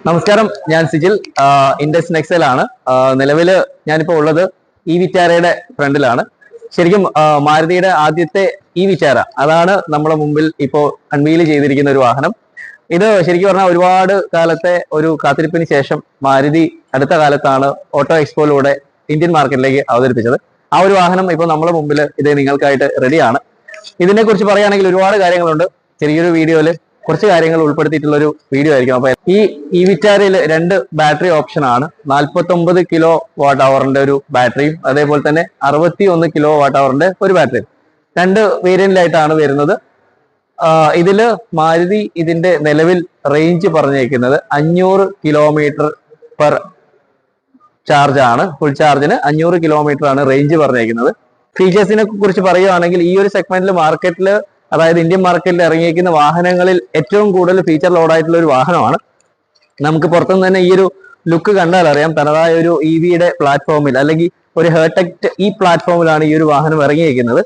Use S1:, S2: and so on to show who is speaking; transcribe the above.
S1: നമസ്കാരം, ഞാൻ സിജിൽ. ഇൻഡസ് നെക്സലാണ്. നിലവിൽ ഞാനിപ്പോൾ ഉള്ളത് ഈ വിറ്റാരയുടെ ഫ്രണ്ടിലാണ്. ശരിക്കും മാരുതിയുടെ ആദ്യത്തെ ഈ വിറ്റാര അതാണ് നമ്മുടെ മുമ്പിൽ ഇപ്പോൾ അൺവീൽ ചെയ്തിരിക്കുന്ന ഒരു വാഹനം. ഇത് ശരിക്കും പറഞ്ഞാൽ ഒരുപാട് കാലത്തെ ഒരു കാത്തിരിപ്പിന് ശേഷം മാരുതി അടുത്ത കാലത്താണ് ഓട്ടോ എക്സ്പോയിലൂടെ ഇന്ത്യൻ മാർക്കറ്റിലേക്ക് അവതരിപ്പിച്ചത്. ആ ഒരു വാഹനം ഇപ്പോൾ നമ്മുടെ മുമ്പിൽ ഇത് നിങ്ങൾക്കായിട്ട് റെഡിയാണ്. ഇതിനെ കുറിച്ച് പറയുകയാണെങ്കിൽ ഒരുപാട് കാര്യങ്ങളുണ്ട്. ചെറിയൊരു വീഡിയോയിൽ കുറച്ച് കാര്യങ്ങൾ ഉൾപ്പെടുത്തിയിട്ടുള്ള ഒരു വീഡിയോ ആയിരിക്കും. അപ്പൊ ഈ വിറ്റാരയിൽ 2 ബാറ്ററി ഓപ്ഷൻ ആണ്. 49 കിലോ വാട്ട് അവറിന്റെ ഒരു ബാറ്ററിയും അതേപോലെ തന്നെ 61 കിലോ വാട്ട് അവറിന്റെ ഒരു ബാറ്ററിയും 2 വേരിയന്റിലായിട്ടാണ് വരുന്നത്. ഇതില് മാരുതി ഇതിന്റെ നിലവിൽ റേഞ്ച് പറഞ്ഞേക്കുന്നത് 500 കിലോമീറ്റർ പെർ ചാർജ് ആണ്. ഫുൾ ചാർജിന് 500 കിലോമീറ്റർ ആണ് റേഞ്ച് പറഞ്ഞേക്കുന്നത്. ഫീച്ചേഴ്സിനെ കുറിച്ച് പറയുകയാണെങ്കിൽ ഈ ഒരു സെഗ്മെന്റിൽ മാർക്കറ്റിൽ, അതായത് ഇന്ത്യൻ മാർക്കറ്റിൽ ഇറങ്ങിയിരിക്കുന്ന വാഹനങ്ങളിൽ ഏറ്റവും കൂടുതൽ ഫീച്ചർ ലോഡായിട്ടുള്ള ഒരു വാഹനമാണ്. നമുക്ക് പുറത്തുനിന്ന് തന്നെ ഈ ഒരു ലുക്ക് കണ്ടാൽ അറിയാം. തനതായ ഒരു EVയുടെ പ്ലാറ്റ്ഫോമിൽ അല്ലെങ്കിൽ ഒരു ഹെർടെക് ഈ പ്ലാറ്റ്ഫോമിലാണ് ഈ ഒരു വാഹനം ഇറങ്ങിയിരിക്കുന്നത്.